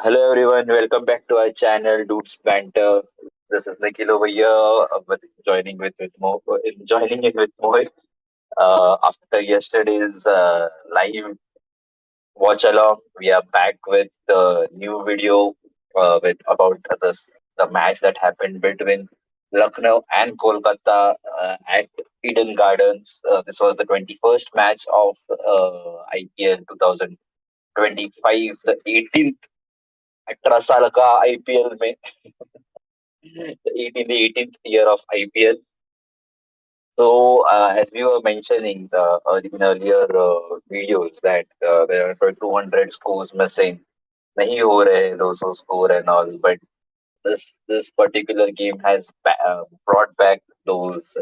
Hello everyone, welcome back to our channel Dudes Banter. This is Nikhil over here, joining in with Mohit. After yesterday's live watch along, we are back with the new video with about the match that happened between Lucknow and Kolkata at Eden Gardens. This was the 21st match of IPL 2025, the 18th 18 साल का IPL में the 18th year of IPL. So, as we were mentioning in earlier videos, that there are 200 scores missing. नहीं हो रहे those who score and all, but this particular game has brought back those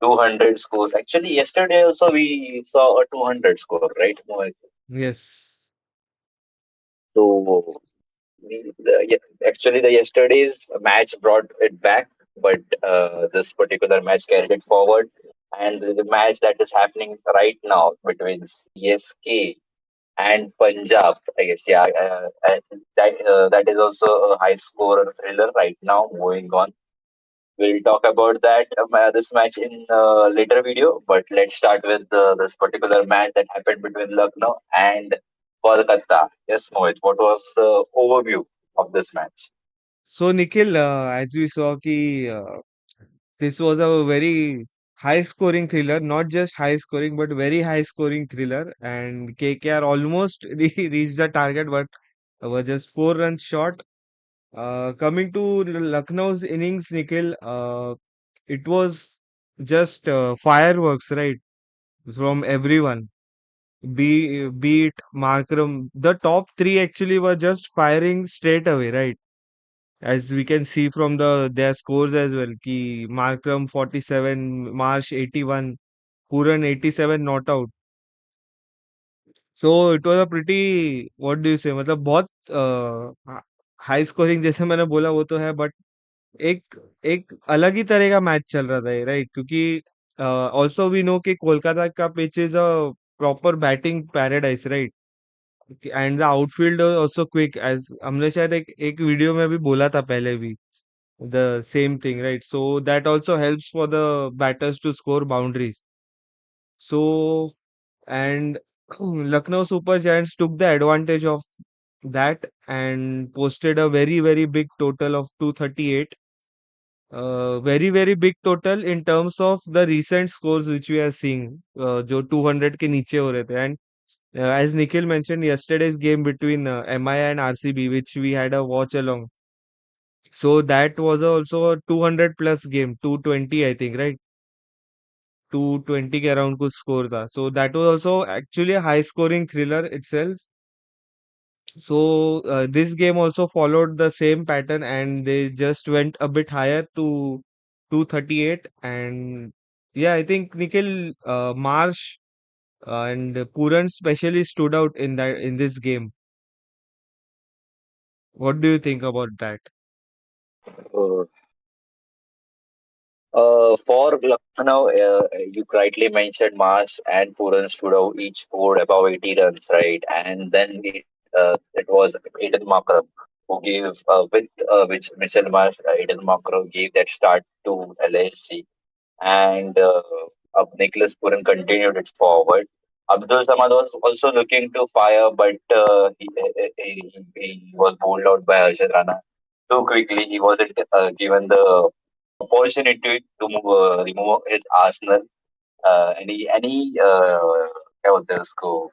200 scores. Actually, yesterday also we saw a 200 score, right, Mohit? Yes. So actually, the yesterday's match brought it back, but this particular match carried it forward. And the match that is happening right now between CSK and Punjab, I guess, yeah, that is also a high score thriller right now going on. We'll talk about that this match in later video, but let's start with this particular match that happened between Lucknow and Kolkata. Yes, Mohit, what was the overview of this match? So, Nikhil, as we saw, this was a very high scoring thriller, not just high scoring, but very high scoring thriller. And KKR almost reached the target, but were just 4 runs short. Coming to Lucknow's innings, Nikhil, it was just fireworks, right? From everyone. Be it Markram. The top three actually were just firing straight away, right? As we can see from their scores as well. Ki Markram 47, Marsh 81, Puran 87 not out. So it was a pretty what do you say मतलब बहुत high scoring जैसे मैंने बोला वो तो है but एक एक अलग ही तरह का मैच चल रहा था ये राइट क्योंकि ऑल्सो वी नो कि कोलकाता का pitch is a proper batting paradise right and the outfield also quick as हमने शायद एक वीडियो में भी बोला था पहले भी the same thing, right? So that also helps for the batters to score boundaries. So, and Lucknow Super Giants took the advantage of that and posted a very big total of 238. Very big total in terms of the recent scores which we are seeing, जो 200 के नीचे हो रहे थे. And as Nikhil mentioned, yesterday's game between MI and RCB, which we had a watch along. So that was also a 200 plus game, 220 I think, right? 220 के around कुछ score था. So that was also actually a high scoring thriller itself. So this game also followed the same pattern and they just went a bit higher to 238. And yeah, I think Nikhil Marsh and Puran especially stood out in this game. What do you think about that? Uh, for Lucknow, you rightly mentioned Marsh and Puran stood out, each scored above 80 runs, right? And then it was Aiden Markram who gave which Mitchell Marsh, Aiden Markram gave that start to LSC, and Nicholas Puran continued it forward. Abdul Samad was also looking to fire, but he was bowled out by Harshad Rana too quickly. He wasn't given the opportunity to remove his Arsenal क्या बोलते हैं उसको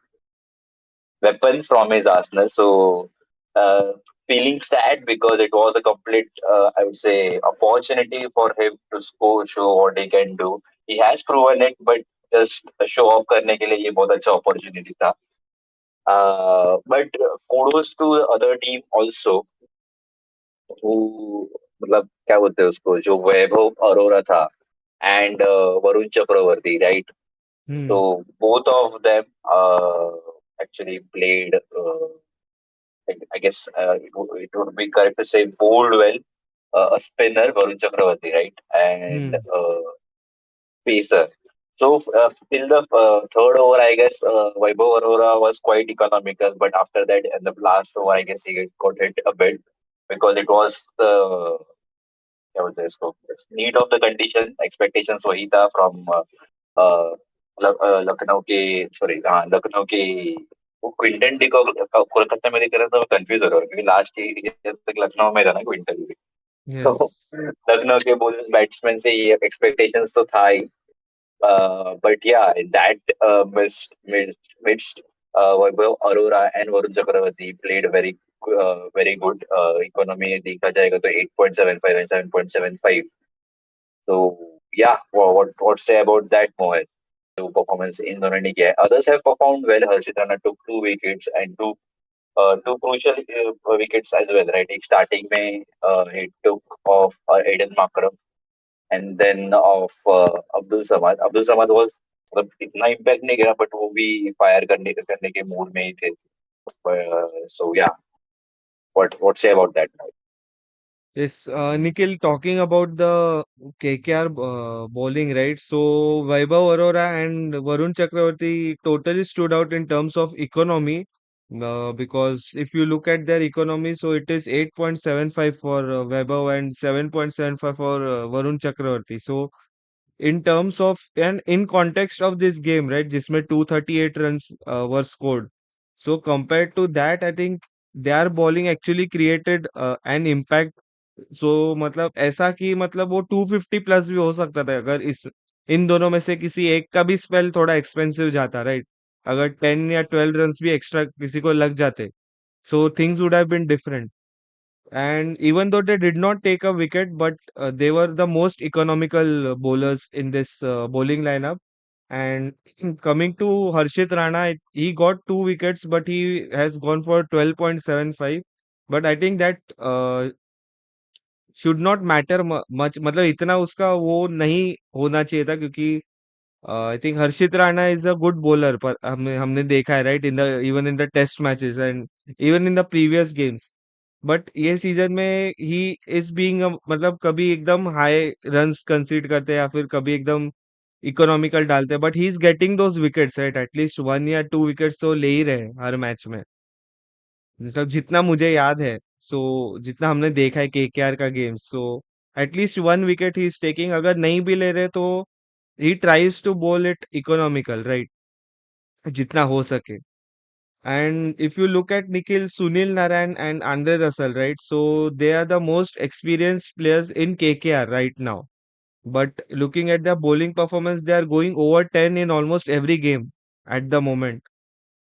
weapon from his Arsenal. So uh, feeling sad because it was a complete I would say opportunity for him to score, show what he can do. He has proven it, but just show off करने के लिए ये बहुत अच्छा opportunity था. But kudos to the other team also who मतलब क्या बोलते हैं उसको जो वैभव अरोरा था and Varun Chakravarti, right? Hmm. So both of them actually played. I guess it would be correct to say bowled well. A spinner, Varun Chakravarti, right, and Hmm. pacer. So till the third over, I guess Vaibhav Arora was quite economical, but after that, in the last over, I guess he got hit a bit because it was the क्या बोलते हैं इसको need of the condition expectations वही था from Lucknow के sorry हाँ लखनऊ के वो क्विंटन डी को कोलकाता में दिख रहा था, मैं कंफ्यूज हो रहा हूँ क्योंकि लास्ट ईयर तक लखनऊ में था ना क्विंटन डी। तो यस, लखनऊ के बोलर्स बैट्समैन से ये एक्सपेक्टेशंस तो था ही, but yeah, that midst Vaibhav Arora and Varun Chakravarti played very good. Economy देखा जाएगा तो 8.75 and 7.75. So yeah, what say about that, Mohit? जो performance इन दोनों ने किया है. Others have performed well. Harshit Rana took 2 wickets and two crucial wickets as well, right? एक starting में he took off Aiden Markram and then of Abdul Samad. Abdul Samad was मतलब इतना impact नहीं गया बट वो भी फायर करने के मूड में ही थे. सो या what say about that? yes. Nikhil, talking about the KKR bowling, right? So Vaibhav Arora and Varun Chakravarti totally stood out in terms of economy. Because if you look at their economy, so it is 8.75 for Vaibhav and 7.75 for Varun Chakravarti. So in terms of and in context of this game, right, जिसमें 238 runs were scored. So compared to that, I think their bowling actually created an impact. So मतलब ऐसा कि मतलब वो 250 plus भी हो सकता था अगर इस इन दोनों में से किसी एक का भी स्पेल थोड़ा एक्सपेंसिव जाता, राइट? अगर 10 या 12 रन्स भी एक्स्ट्रा किसी को लग जाते, so things would have been different. And even though they did not take a wicket, but they were the most economical bowlers in this bowling lineup. And coming to Harshit Rana, he got 2 wickets, but he has gone for 12.75. But I think that should not matter much, मतलब इतना उसका वो नहीं होना चाहिए था, क्योंकि I think Harshit Rana is a good bowler, पर हमने हमने देखा है, right, in the even in the test matches and even in the previous games. But ये सीजन में ही इज बीइंग मतलब कभी एकदम हाई रन्स कंसीड करते हैं या फिर कभी एकदम इकोनॉमिकल डालते हैं, but he is getting those wickets, right, at least 1 या 2 विकेट्स तो ले ही रहे हैं हर मैच में. मतलब जितना मुझे याद है, सो जितना हमने देखा है केकेआर का game, so at least 1 wicket he is taking. अगर नहीं भी ले रहे तो ही ट्राइज टू बोल इट इकोनॉमिकल, राइट, जितना हो सके. And if you look at Nikhil, Sunil Narayan and Andre Russell, right, so they are the most experienced players in KKR right now. But looking at their bowling performance, they are going over 10 in almost every game at the moment.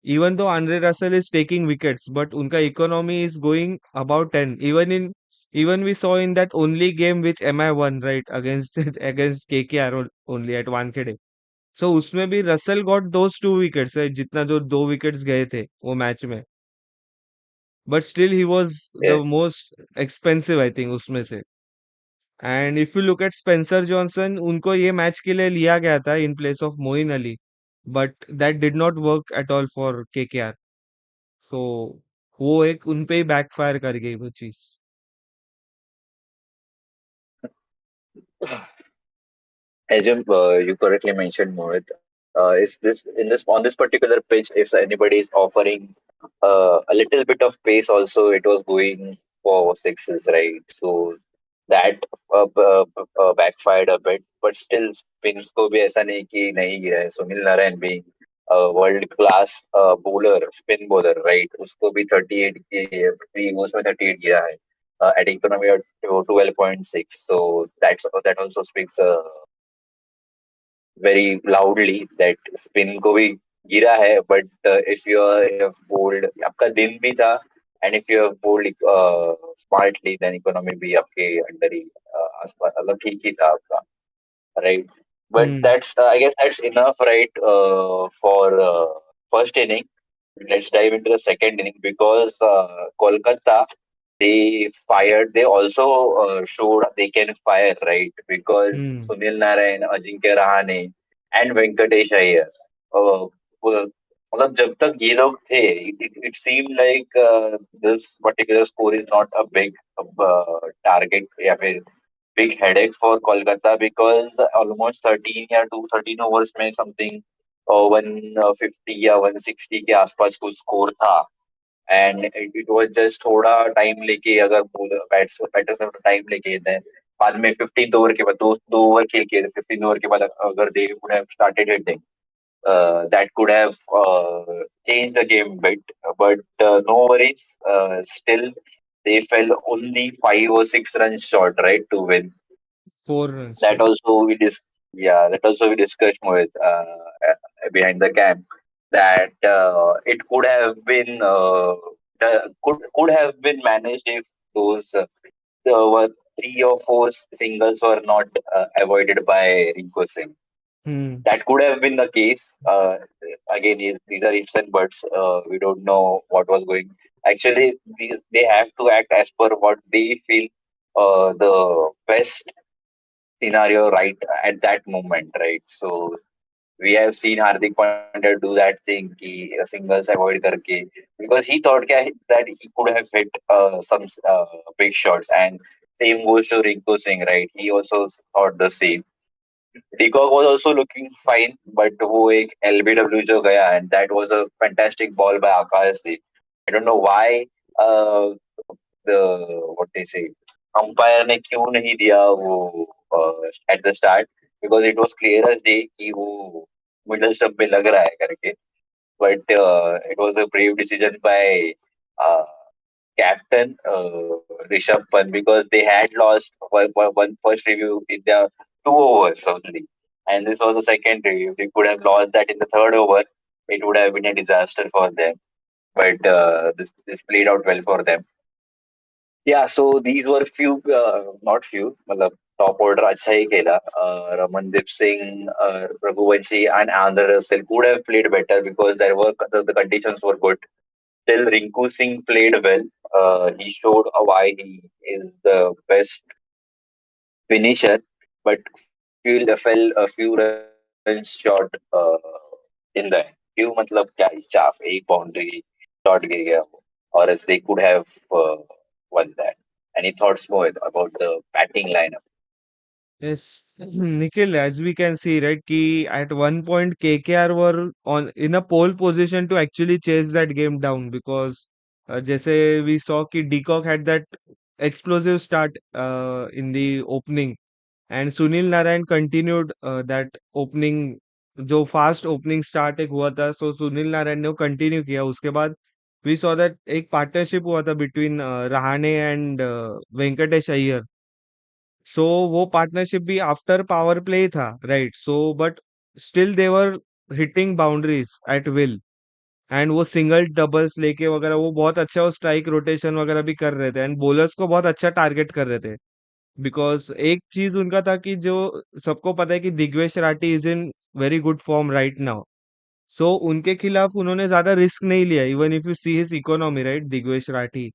Even though Andre Russell is taking wickets, but unka economy is going about 10. Even we saw in that only game which MI won, right, against against KKR only at Wankhede. So उसमें भी Russell got those 2 wickets है, जितना जो 2 wickets गए थे वो match में. But still he was the Yes. Most expensive I think उसमें से. And if you look at Spencer Johnson, उनको ये मैच के लिए लिया गया था in place of Moeen Ali, but that did not work at all for KKR. So वो एक उन पे ही बैकफायर कर गई वो चीज. As you correctly mentioned, Mohit, is this in this on this particular pitch, if anybody is offering a little bit of pace, also it was going for sixes, right? So that backfired a bit, but still spins को भी ऐसा नहीं कि नहीं गिरा है. Sunil Narayan being a world class bowler, spin bowler, right? उसको भी 38 के 3 overs में 38 गिरा है at economy of 12.6. So that also speaks very loudly that spin को भी गिरा है, but if you have bowled आपका दिन भी था and if you have bowled smartly then economy भी आपके अंडर ही आसपास मतलब ठीक ही था आपका, right? But hmm. that's I guess that's enough, right? For first inning. Let's dive into the second inning because Kolkata they fired. They also showed they can fire, right? Because hmm. Sunil Narayan, Ajinkya Rahane, and Venkatesh Iyer. मतलब जब तक ये लोग थे, it seemed like this particular score is not a big target या फिर big headache for Kolkata because almost 13 या 213 overs में something 150 या 160 के आसपास कुछ स्कोर था. एंड इट वाज जस्ट थोड़ा टाइम लेके अगर बैटर्स ने टाइम लेके दें बाद में 15 ओवर के बाद दो ओवर खेल के 15 ओवर के बाद अगर they would have started hitting that could have changed the game a bit, but no worries. Still, they fell only 5 or 6 runs short, right, to win. 4 runs That short. also that also we discussed with behind the camp that it could have been could have been managed if those were 3 or 4 singles were not avoided by Rinko Singh. Hmm. That could have been the case. Again, these are ifs and buts. We don't know what was going. Actually, they have to act as per what they feel the best scenario right at that moment, right? So we have seen Hardik Pandya do that thing, singles avoid करके because he thought that he could have hit some big shots, and same goes to Rinku Singh, right? He also thought the same. Peacock was also looking fine, but वो एक LBW जो गया and that was a fantastic ball by Akashdeep. I don't know why uh, the what they say umpire ने क्यों नहीं दिया वो at the start because it was clear as day कि वो middle stump पे लग रहा है करके. But it was a brave decision by uh, captain Rishabh Pant because they had lost one first review in their 2 overs only, and this was the second review. They could have lost that in the third over. It would have been a disaster for them. But this played out well for them. Yeah, so these were few, not few, मतलब top order अच्छा ही खेला. Ramandeep Singh, Raghuvanshi, and Andhra Russell could have played better because the conditions were good. Still, Rinku Singh played well. He showed why he is the best finisher, but fell a few runs short in the end. few मतलब क्या ही chaff एक boundary shot गिर गया वो or else they could have won that. Any thoughts more about the batting lineup? Yes, Nikhil, as we can see, right, ki at one point KKR were on in a pole position to actually chase that game down because जैसे we saw कि Deacock had that explosive start in the opening and Sunil Narayan continued that opening जो fast opening start एक हुआ था सो सुनील नारायण ने वो continue किया उसके बाद वी सॉ दैट एक पार्टनरशिप हुआ था between Rahane and Venkatesh Iyer so वो पार्टनरशिप भी आफ्टर पावर प्ले ही था right so but still they were hitting boundaries at will and वो सिंगल डबल्स लेके वगैरह वो बहुत अच्छा वो स्ट्राइक रोटेशन वगैरह भी कर रहे थे एंड बॉलर्स को बहुत अच्छा टारगेट कर रहे थे बिकॉज एक चीज उनका था कि जो सबको पता है कि Digvesh Rathi is in very good form right now so उनके खिलाफ उन्होंने ज्यादा रिस्क नहीं लिया even if you see his economy right Digvesh Rathi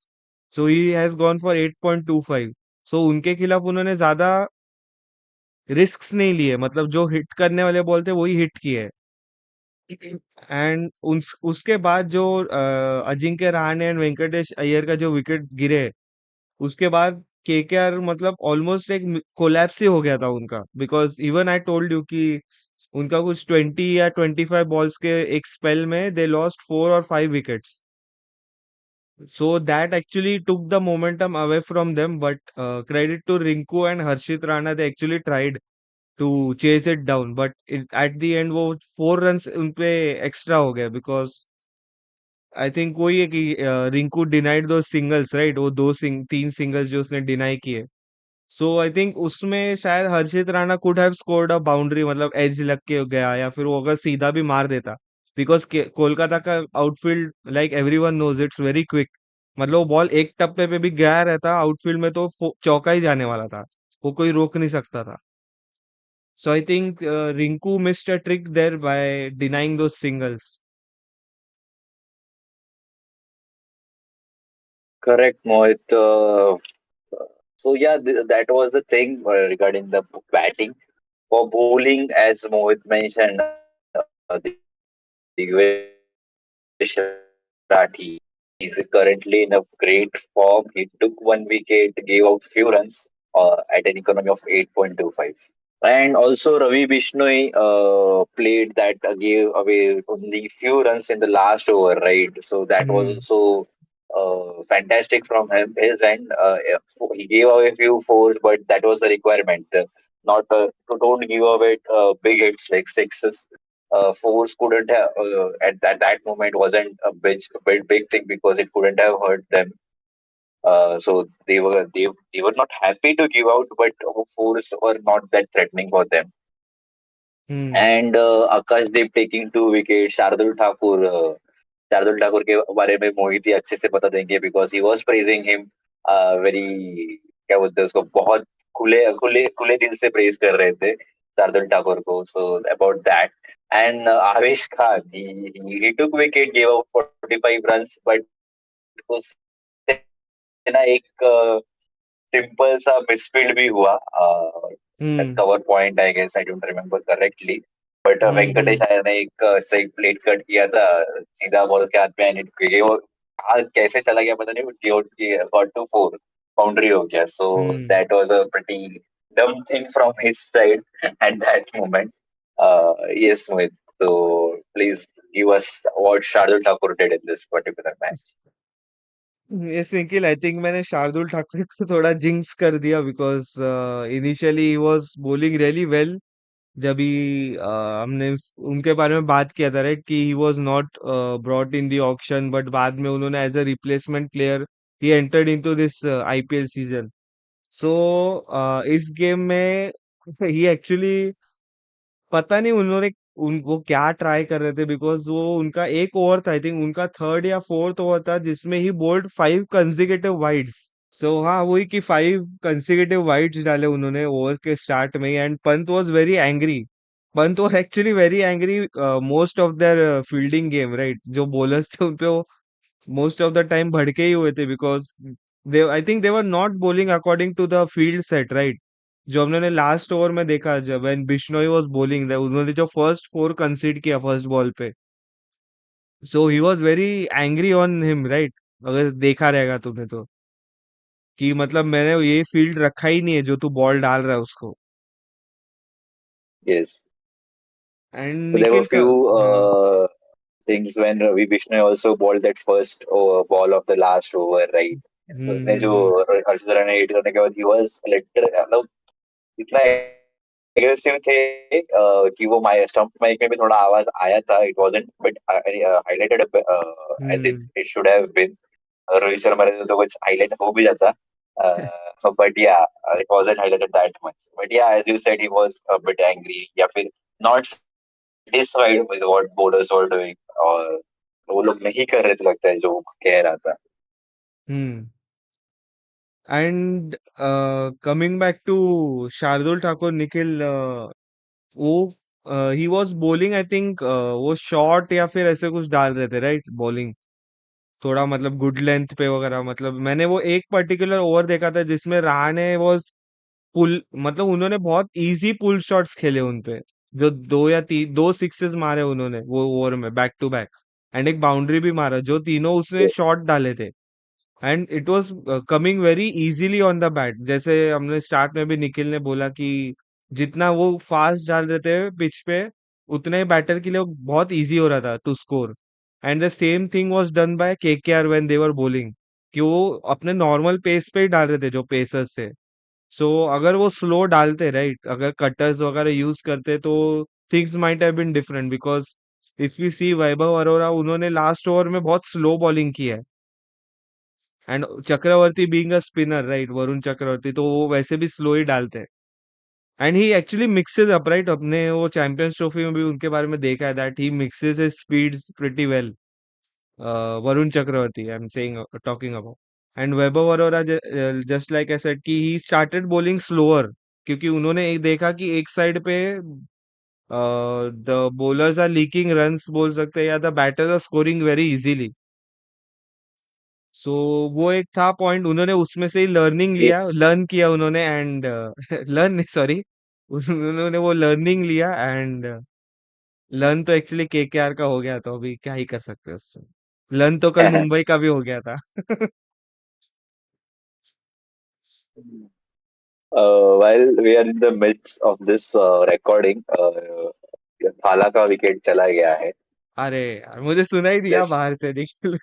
so he has gone for 8.25 सो उनके खिलाफ उन्होंने ज्यादा रिस्क्स नहीं लिए मतलब जो हिट करने वाले बॉल थे वही हिट किए एंड उसके बाद जो अजिंक्य रहाणे एंड वेंकटेश अय्यर का जो विकेट गिरे उसके बाद केकेआर मतलब ऑलमोस्ट एक कोलैप्स ही हो गया था उनका because even I told you कि उनका कुछ 20 या 25 बॉल्स के एक स्पेल में दे लॉस्ट 4 और 5 wickets so that actually took the momentum away from them but credit to Rinku and Harshit Rana they actually tried to chase it down but at the end वो 4 runs उनपे extra हो गया because I think वही है कि Rinku denied दो singles right वो 3 singles जो उसने डिनाई किए सो आई थिंक उसमें शायद Harshit Rana could have scored a boundary मतलब एज लग के गया या फिर वो अगर सीधा भी मार देता बिकॉज कोलकाता का outfield like everyone knows it's very quick मतलब वो बॉल एक टप्पे पे भी गया रहता आउटफील्ड में तो चौका ही जाने वाला था वो कोई रोक नहीं सकता था so I think Rinku missed a trick there by denying दो singles Correct, Mohit. So yeah, that was the thing regarding the batting. For bowling, as Mohit mentioned, Digvesh Rathi is currently in a great form. He took one wicket, gave out few runs. at an economy of 8.25. And also Ravi Bishnoi played that gave away only few runs in the last over, right? So that was Hmm. also fantastic from his end. He gave away few fours, but that was the requirement. Not to don't give away big hits like sixes. Fours couldn't have at that moment wasn't a big thing because it couldn't have hurt them. So they were not happy to give out, but fours were not that threatening for them. Hmm. And Akashdeep taking 2 wickets, Shardul Thakur के बारे में मोहित ही अच्छे से बता देंगे because he was praising him very, क्या बोलते हैं उसको, बहुत खुले खुले खुले दिल से प्रेज कर रहे थे शार्दुल ठाकुर को. So about that. And Avesh Khan, he took wicket, gave out 45 runs, but उससे ना एक सिंपल सा मिसफील्ड भी हुआ at cover Hmm. point, I guess. I don't remember correctly. But Hmm. Venkatesh Hmm. आया ने एक सही प्लेट कट किया था सीधा बॉल के हाथ में, एंड it वो हाथ कैसे चला गया पता नहीं, गॉट टू फोर, बाउंड्री हो गया. सो Hmm. That was a pretty dumb thing from his side at that moment. Yes, Mohit. So please give us what Shardul Thakur did in this particular match. Yes, Nikhil, I think मैंने शार्दुल ठाकुर को थोड़ा jinx कर दिया because initially he was bowling really well. जब ही हमने उनके बारे में बात किया था, राइट, कि he was not brought in the auction, but बाद में उन्होंने as a replacement player he entered into this IPL season. So इस गेम में ही एक्चुअली, पता नहीं उन्होंने वो क्या ट्राई कर रहे थे बिकॉज वो उनका एक ओवर था, आई थिंक उनका थर्ड या फोर्थ ओवर था, जिसमें ही बोल्ड 5 कंसेक्यूटिव वाइड्स. सो हाँ, वही कि 5 कंसेक्यूटिव वाइड्स डाले उन्होंने ओवर के स्टार्ट में ही, and Pant was very angry. Pant was actually very angry most of their fielding game, right. जो बॉलर्स थे उनपे वो मोस्ट ऑफ द टाइम भड़के ही हुए थे because they, I think they were not bowling according to the field set, right. जो हमने लास्ट ओवर में देखा, जब व्हेन बिश्नोई वाज बॉलिंग, उन्होंने जो फर्स्ट फोर कंसीड किया फर्स्ट बॉल पे, so he was very angry on him, right. अगर देखा रहेगा तुमने तो, कि मतलब मैंने ये फील्ड रखा ही नहीं है जो तू बॉल डाल रहा है उसको. Yes. And So there were Nikhil का. few हाँ. things when Ravi Bishnoi also bowled that first ball of the last over, right? उसने जो हम्म. हर्षद राणा हिट करने के बाद he was मतलब इतना एग्रेसिव थे कि वो माय स्टंप माइक में भी थोड़ा आवाज आया था. It wasn't but highlighted as hmm. It should have been. Rohit Sharma रहते तो कुछ हाईलाइट हो भी जाता. But yeah it wasn't highlighted that much. But yeah as you said he was a bit angry, या फिर not satisfied with what bowlers were doing, और वो लोग नहीं कर रहे थे लगता है जो वो कह रहा था. Hmm. And coming back to Shardul Thakur, Nikhil, वो he was bowling, I think वो शॉर्ट या फिर ऐसे कुछ डाल रहे थे, राइट, बॉलिंग थोड़ा मतलब गुड लेंथ पे वगैरह. मतलब मैंने वो एक पर्टिकुलर ओवर देखा था जिसमें रहाणे वाज पुल, मतलब उन्होंने बहुत इजी पुल शॉट्स खेले उन पे, जो दो सिक्सेस मारे उन्होंने वो ओवर में बैक टू बैक, एंड एक बाउंड्री भी मारा, जो तीनों उसने शॉट डाले थे. And it was coming very easily on the bat. जैसे हमने स्टार्ट में भी निखिल ने बोला कि जितना वो फास्ट डाल रहे थे पिच पे, उतना ही बैटर के लिए वो बहुत इजी हो रहा था to score. And the same thing was done by KKR when they were bowling, कि वो अपने नॉर्मल पेस पे ही डाल रहे थे जो पेसर्स थे. सो अगर वो स्लो डालते, राइट, अगर कटर्स वगैरह यूज करते, तो things might have been different. Because if you see Vaibhav Arora, उन्होंने लास्ट ओवर में बहुत स्लो बॉलिंग की है. And Chakravarthy being a spinner, right, Varun Chakravarthy, तो वो वैसे भी स्लो ही डालते हैं. And he actually mixes up, right. अपने वो चैंपियंस ट्रॉफी में भी उनके बारे में देखा है that he mixes his speeds pretty well. Varun Chakravarthy, I am saying, talking about. And Vaibhav Arora, just like I said, कि ही स्टार्टेड बॉलिंग स्लोअर, क्योंकि उन्होंने एक देखा कि एक साइड पे the bowlers are leaking runs बोल सकते हैं, या the batters are scoring very easily. So वो एक था पॉइंट, उन्होंने उसमें से ही लर्न किया उन्होंने. एंड लर्न नहीं, सॉरी, उन्होंने वो लर्निंग लिया. एंड लर्न तो एक्चुअली केकेआर का हो गया, तो अभी क्या ही कर सकते हैं उससे. लर्न तो कल मुंबई का भी हो गया था. while we are in the midst of this recording, थाला का विकेट चला गया है. अरे यार मुझे सुनाई दिया Just बाहर से निकल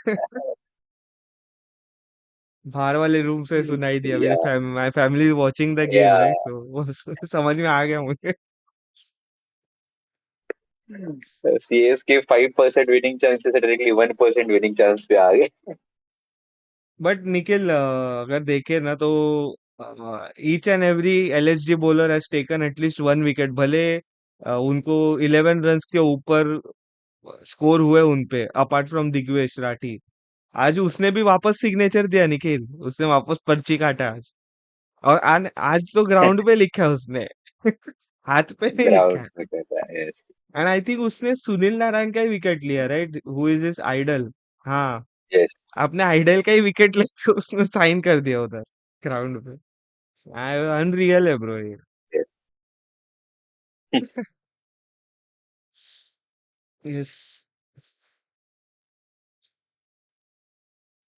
बाहर वाले रूम से सुनाई दिया मेरी yeah, my family watching the game yeah. Right so वो समझ में आ गया मुझे CSK 5% winning chances है, डायरेक्टली 1% winning chance पे आ गए. बट निखिल अगर देखे ना तो each and every LSG bowler has taken at least one wicket भले उनको 11 रन्स के ऊपर स्कोर हुए उन पे अपार्ट फ्रॉम दिग्वेश राठी आज उसने भी वापस सिग्नेचर दिया निखिल उसने वापस पर्ची काटा आज और आज तो ग्राउंड पे लिखा है उसने हाथ पे नहीं लिखा ग्राउंड है पे करता है. Yes, एंड आई थिंक उसने सुनील नारायण का ही विकेट लिया right who is his idol हाँ yes, अपने आइडल का ही विकेट लेके उसने साइन कर दिया उधर ग्राउंड पे अनरियल है ब्रो ये yes. Yes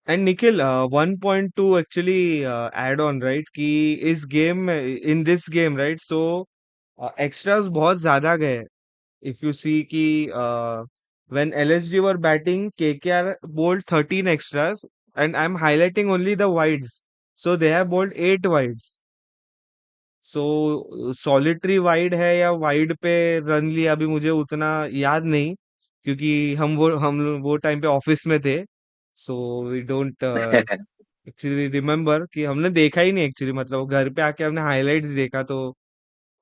and Nikhil 1.2 actually add on right कि इस गेम में in this game right so extras बहुत ज्यादा गए if you see ki when LSG were batting, KKR bowled 13 extras, and I'm highlighting only the wides. So they have bowled 8 wides. So solitary wide है या wide पे run लिया अभी मुझे उतना याद नहीं क्योंकि हम वो टाइम पे ऑफिस में थे so we don't actually remember कि हमने देखा ही नहीं एक्चुअली मतलब घर पे आके हमने हाइलाइट्स देखा तो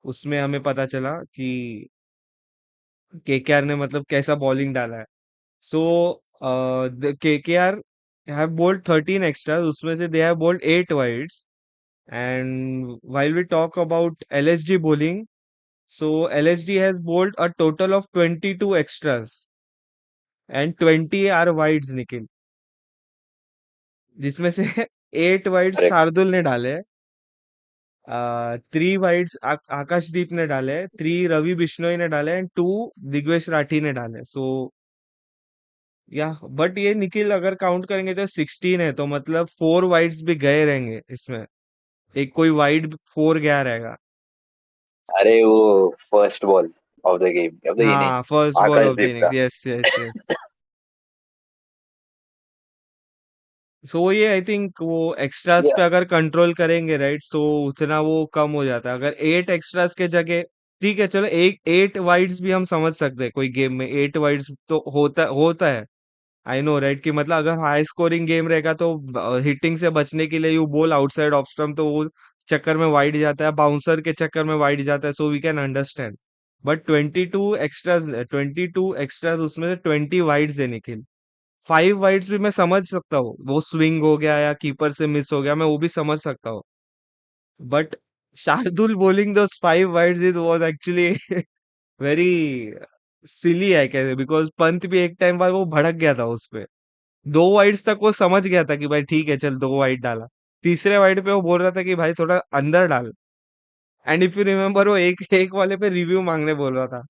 उसमें हमें पता चला कि केकेआर ने मतलब कैसा बॉलिंग डाला है सो KKR have bowled 13 extras उसमें से they have bowled 8 wides and while we talk about LSG bowling so LSG has bowled a total of 22 extras and 20 are wides Nikhil जिसमें से 8 wides Correct. शार्दुल ने डाले 3 wides आकाशदीप ने डाले 3 रवि बिश्नोई ने डाले एंड 2 दिग्वेश राठी ने डाले सो या बट ये निखिल अगर काउंट करेंगे तो 16 है तो मतलब 4 वाइड्स भी गए रहेंगे इसमें एक कोई वाइड 4 गया रहेगा अरे वो first ball of the game of the inning हाँ first ball of the Akashdeep inning का. यस यस यस सो ये आई थिंक वो एक्स्ट्रास पे Yeah. अगर कंट्रोल करेंगे राइट सो उतना वो कम हो जाता है अगर 8 एक्स्ट्रास के जगह ठीक है चलो एक 8 वाइड्स भी हम समझ सकते हैं कोई गेम में 8 वाइड्स तो होता होता है आई नो राइट कि मतलब अगर हाई स्कोरिंग गेम रहेगा तो हिटिंग से बचने के लिए यू बोल आउटसाइड ऑफ स्टंप तो वो चक्कर में वाइड जाता है बाउंसर के चक्कर में वाइड जाता है so we can understand but 22 extras उसमें से 20 वाइड्स है निखिल 5 वाइड्स भी मैं समझ सकता हूँ वो स्विंग हो गया या कीपर से मिस हो गया मैं वो भी समझ सकता हूँ but Shardul bowling those 5 wides is was actually very silly है कैसे बिकॉज पंत भी एक टाइम बाद वो भड़क गया था उस पे 2 वाइड्स तक वो समझ गया था कि भाई ठीक है चल 2 वाइड डाला तीसरे वाइड पे वो बोल रहा था कि भाई थोड़ा अंदर डाल एंड इफ यू रिमेम्बर वो एक एक वाले पे रिव्यू मांगने बोल रहा था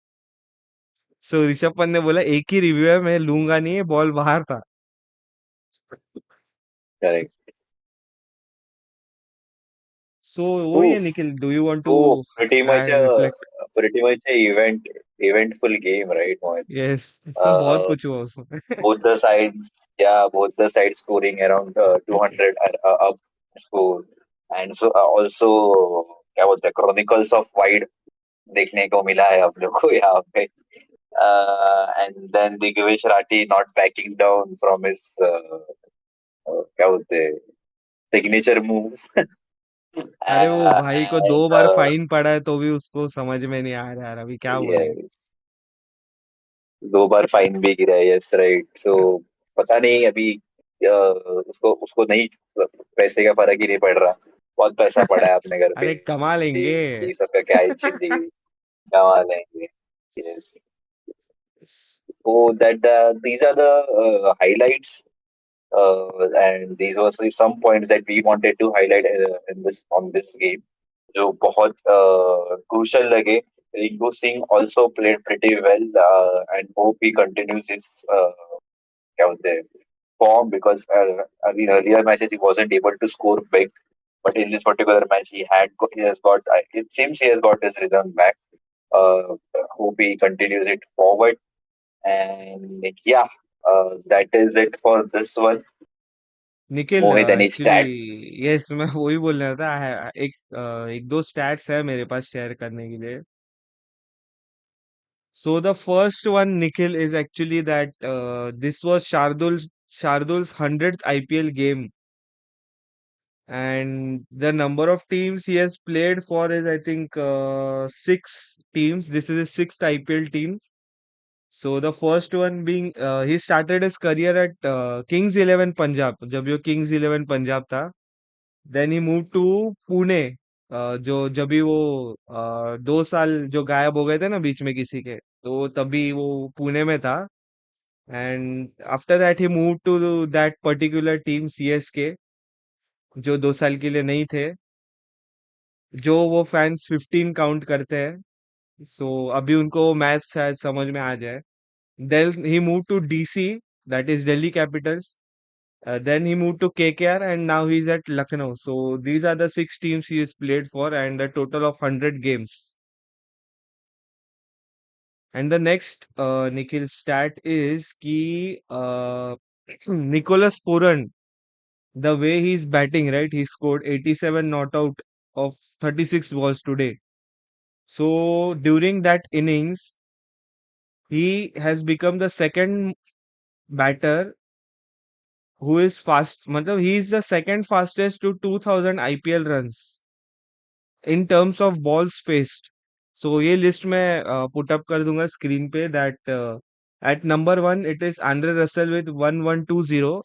सो ऋषभ पंत ने बोला एक ही रिव्यू है मैं लूंगा नहीं है बॉल बाहर था करेक्ट. सो वो ये Oof. Nikhil do you want to Oh, pretty much reflect a eventful game, right, Mohan? Yes बहुत Uh, कुछ हुआ उसमें both the sides, yeah, both the sides scoring around 200 up score, and so also क्या बोलते हैं Chronicles of Wide देखने को मिला है हम लोग को यहाँ पे. And then Digvish Rathi not backing down from his क्या बोलते हैं signature move. अरे वो भाई को And 2 बार फाइन पड़ा है तो भी उसको समझ में नहीं आ रहा यार अभी क्या बोले yeah, 2 बार फाइन भी गिरा है. Yes right. सो पता नहीं अभी उसको उसको नहीं, पैसे का फर्क ही नहीं पड़ रहा. बहुत पैसा पड़ा है अपने घर पे. अरे कमा लेंगे ये सब का क्या है जिंदगी. कमा लेंगे. Yes. So that these are the highlights, and these were some points that we wanted to highlight in this on this game. जो बहुत crucial लगे. Ringu Singh also played pretty well, and hope he continues his क्या बोलते हैं form because in earlier matches he wasn't able to score big. But in this particular match, he has got. It seems he has got his rhythm back. Uh, Hope he continues it forward. And yeah, that is it for this one. Nikhil Mohit, any actually stat? Yes मैं वही बोल रहा था एक दो stats है मेरे पास share करने के लिए. So the first one, Nikhil, is actually that this was Shardul's 100th IPL game, and the number of teams he has played for is, I think, six teams. This is his sixth IPL team. So the first one being he started his career at Kings 11 Punjab. जब यो Kings 11 Punjab था, then he moved to Pune. जो जब भी वो 2 साल जो गायब हो गए थे ना बीच में किसी के, तो तभी वो पुणे में था. And after that he move to that particular team CSK, जो 2 साल के लिए नहीं थे, जो वो फैंस 15 काउंट करते हैं. सो अभी उनको मैच शायद समझ में आ जाए. Then he move to DC, that is Delhi Capitals. Then he moved to KKR and now he's at Lucknow. So these are the six teams he has played for and a total of 100 games. And the next Nikhil stat is ki Nicholas Puran, the way he's batting, right? He scored 87 not out of 36 balls today. So during that innings, he has become the second batter who is fast. मतलब he is the second fastest to 2000 IPL runs in terms of balls faced. So ये list मैं put up कर दूंगा screen पे. That at number 1 it is Andre Russell with 1120.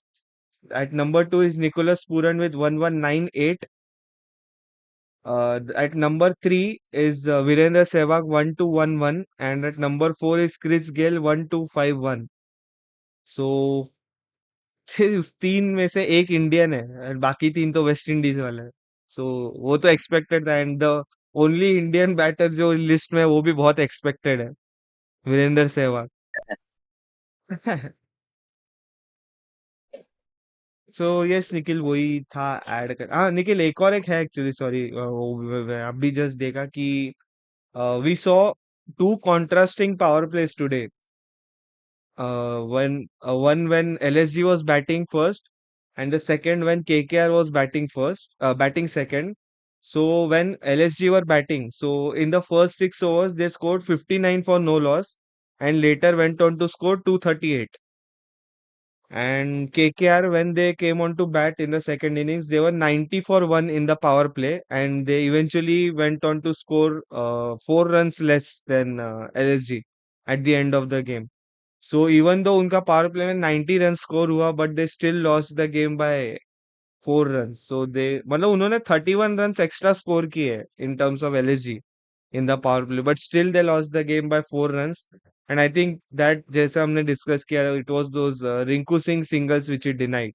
At number 2 is Nicholas Puran with 1198. At number 3 is Virendra Sehwag 1211, and at number 4 is Chris Gayle 1251. So उस तीन में से एक इंडियन है and बाकी तीन तो वेस्ट इंडीज वाले हैं. सो वो तो एक्सपेक्टेड था, and the only Indian batter जो लिस्ट में है, वो भी बहुत एक्सपेक्टेड है, वीरेंद्र सहवाग. सो यस निखिल, वही था ऐड कर. हाँ निखिल, एक और एक है एक्चुअली, सॉरी, अभी जस्ट देखा कि we saw two contrasting power plays today. One when LSG was batting first, and the second when KKR was batting second. So when LSG were batting, so in the first 6 overs they scored 59 for no loss, and later went on to score 238. And KKR, when they came on to bat in the second innings, they were 90 for 1 in the power play, and they eventually went on to score 4 runs less than LSG at the end of the game. So even though उनका power play में 90 run score हुआ, but they still lost the game by 4 runs. So they मतलब उन्होंने 31 run extra score किए in terms of LSG in the power play, but still they lost the game by 4 runs. And I think that, जैसे हमने discuss किया, it was those Rinku Singh singles which it denied.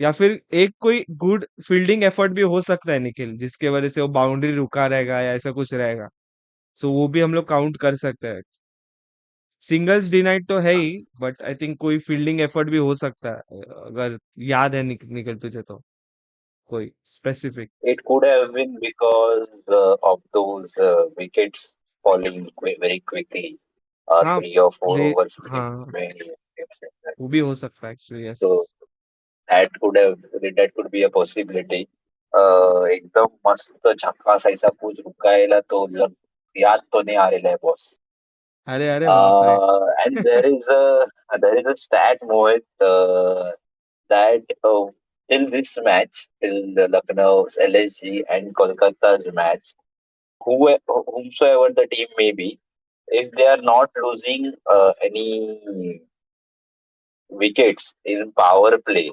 या फिर एक कोई good fielding effort भी हो सकता है निखिल, जिसके वजह से वो बाउंड्री रुका रहेगा या ऐसा कुछ रहेगा. सो वो भी हम लोग काउंट कर सकते हैं. सिंगल्स डिनाइड तो है ही, बट आई थिंक कोई फील्डिंग एफर्ट भी हो सकता है, अगर याद है निकल तुझे तो कोई specific. It could have been because of those wickets falling very quickly, हाँ 3 or 4 overs हाँ, में. वो भी हो सकता है actually. Yes. So that could be a possibility. एकदम मस्त झक्कास ऐसा कुछ रुकायला तो याद तो नहीं आ रहा है बॉस. अरे अरे बाप रे. And there is a stat, Mohit, that till this match, till the Lucknow's LSG and Kolkata's match, whomsoever the team may be, if they are not losing any wickets in power play,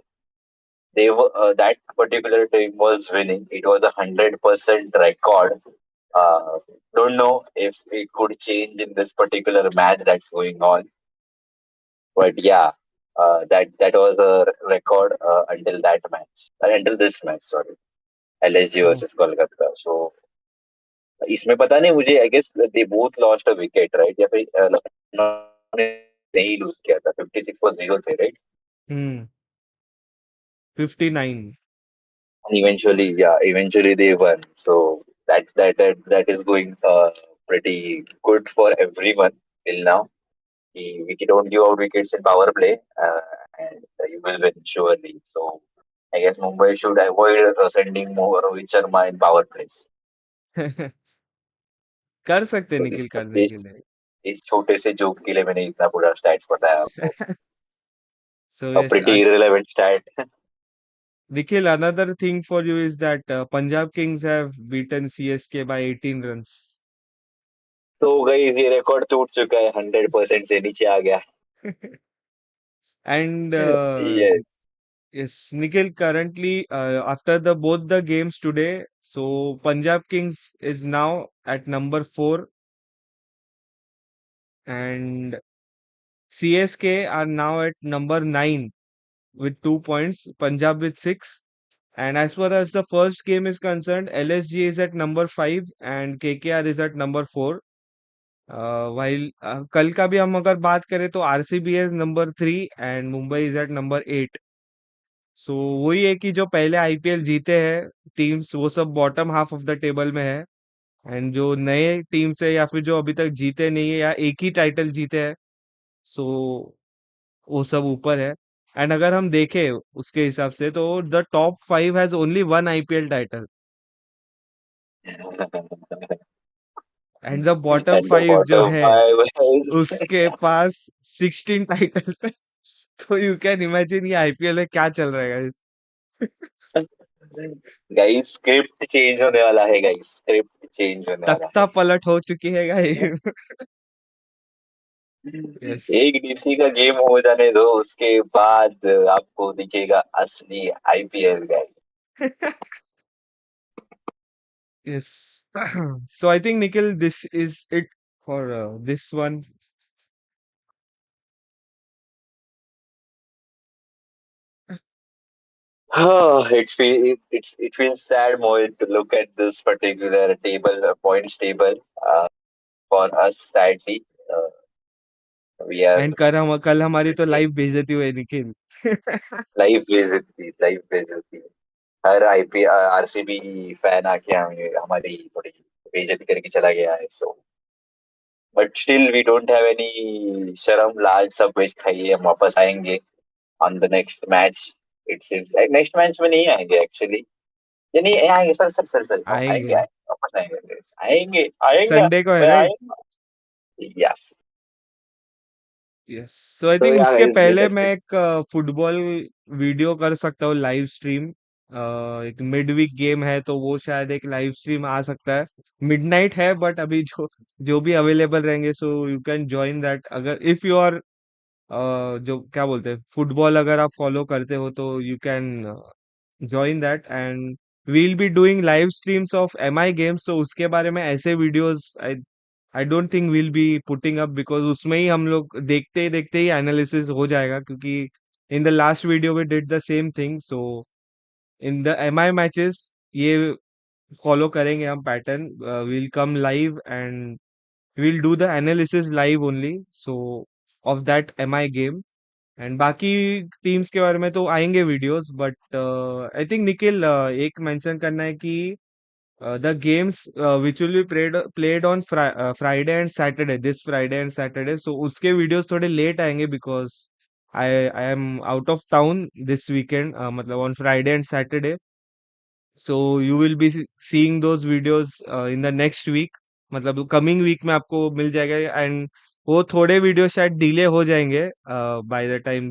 that particular team was winning. It was 100% record. Uh, don't know if it could change in this particular match that's going on, but yeah, that was a record until this match. Sorry, LSG O, versus Kolkata. So इसमें पता नहीं मुझे. I guess they both lost a wicket, right? या फिर लखनऊ ने नहीं loose किया था. 56 for 0 थे, right? Hmm, 59. Eventually they won. So that is going pretty good for everyone till now. We don't give out wickets in power play, and you will win surely. So I guess Mumbai should avoid sending more Rohit Sharma in power plays. कर सकते तो निखिल करने के लिए. इस छोटे से joke के लिए मैंने इतना पूरा स्टैट्स बताया आपको. So A yes, pretty irrelevant stat. Nikhil, another thing for you is that Punjab Kings have beaten CSK by 18 runs. तो गाइस ये रिकॉर्ड टूट चुका है, 100% से नीचे आ गया. And Yes. yes, Nikhil, currently after the both the games today, so Punjab Kings is now at number 4 and CSK are now at number 9 with 2 points, Punjab with 6. And as far as the first game is concerned, LSG is at number 5 and KKR is at number 4. While कल का भी हम अगर बात करें तो RCB is number 3 and Mumbai is at number 8. So वही है कि जो पहले आईपीएल जीते हैं टीम्स वो सब bottom half of the table में है एंड जो नए टीम्स है या फिर जो अभी तक जीते नहीं है या एक ही टाइटल जीते हैं सो वो सब ऊपर है. एंड अगर हम देखें उसके हिसाब से तो the top 5 has only one IPL title and the bottom And the 5 जो bottom है five is उसके पास 16 टाइटल्स है. तो यू कैन इमेजिन ये आईपीएल में क्या चल रहा है गाइस. गाइस स्क्रिप्ट चेंज होने वाला है, गाइस स्क्रिप्ट चेंज होने वाला तख्ता है. पलट हो चुकी है गाइस. यस. एक डीसी का गेम हो जाने दो, उसके बाद आपको दिखेगा असली IPL, guys. Yes. So I think Nikhil, this is it for this one. It feels sad, Mohit, to look at this particular table, points table. For us, sadly, uh, we are and कल हमारी तो pretty live बेइज्जती हुई Nikhil. Live बेइज्जती. हर IP RCB fan आके हमें हमारी थोड़ी बेइज्जती करके चला गया है. So but still we don't have any शर्म, लाज सब वेज खाइए, हम वापस आएंगे on the next match. It's next match में नहीं आएंगे एक्चुअली. ये नहीं आएंगे, सर आएंगे. आएंगे वापस आएंगे, आएंगे आएंगे. संडे को है मैं राइट. आएंगा. यस. यस. सो आई तो थिंक या उसके इज पहले लेट्स. मैं एक फुटबॉल वीडियो कर सकता हूँ लाइव स्ट्रीम. एक मिड वीक गेम है तो वो शायद एक लाइव स्ट्रीम आ सकता है. मिडनाइट है बट अभी जो जो भी अवेलेबल रहेंगे so you can join that अगर इफ यू आर जो क्या बोलते हैं फुटबॉल अगर आप फॉलो करते हो तो you can join that and we'll be doing live streams of MI games. तो उसके बारे में ऐसे videos I don't think we'll be putting up because उसमें ही हम लोग देखते ही एनालिसिस हो जाएगा क्योंकि in the last video we did the same thing. So in the MI matches ये फॉलो करेंगे हम pattern. We'll come live and we'll do the analysis live only so of that MI game. And बाकी teams के बारे में तो आएंगे videos but I think Nikhil एक मेंशन करना है कि the games which will be played on Friday and Saturday, this Friday and Saturday. So उसके videos थोड़े late आएंगे because I am out of town this weekend, मतलब on Friday and Saturday. So you will be seeing those videos in the next week. मतलब coming week में आपको मिल जाएगा and वो थोड़े वीडियो शायद डिले हो जाएंगे by the time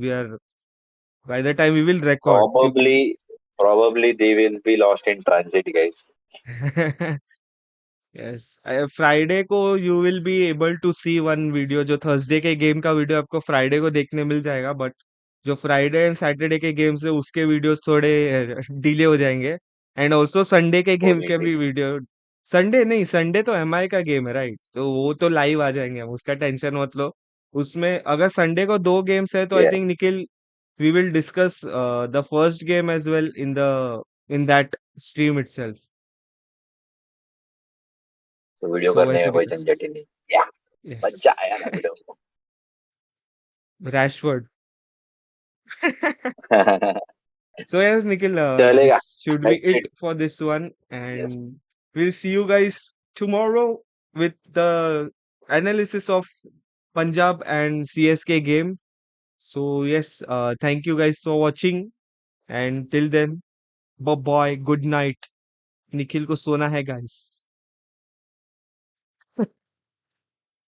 we will record क्योंकि Probably they will be lost in transit, guys. यस. फ्राइडे को you will be able to see one video. जो थर्सडे के गेम का वीडियो आपको फ्राइडे को देखने मिल जाएगा बट जो फ्राइडे एंड सैटरडे के गेम्स है उसके वीडियोस थोड़े डिले हो जाएंगे. एंड ऑल्सो संडे के गेम के Only. भी वीडियो. संडे नहीं, संडे तो एमआई का गेम है राइट तो वो तो लाइव आ जाएंगे हम उसका टेंशन मत लो. उसमें अगर संडे को दो गेम्स है तो I Yes. Think Nikhil we will discuss the first game as well in that stream itself. तो वीडियो सो करने वैसे में कोई डिस्कस. झंझट ही नहीं. या यस. मजा आया ना वीडियो को. रैशवर्ड. So yes, Nikhil, चलेगा. this should be That's it it. for this one, Yes. and we'll see you guys tomorrow with the analysis of Punjab and CSK game. So yes, thank you guys for watching, and till then, bye bye, good night. Nikhil को सोना है guys.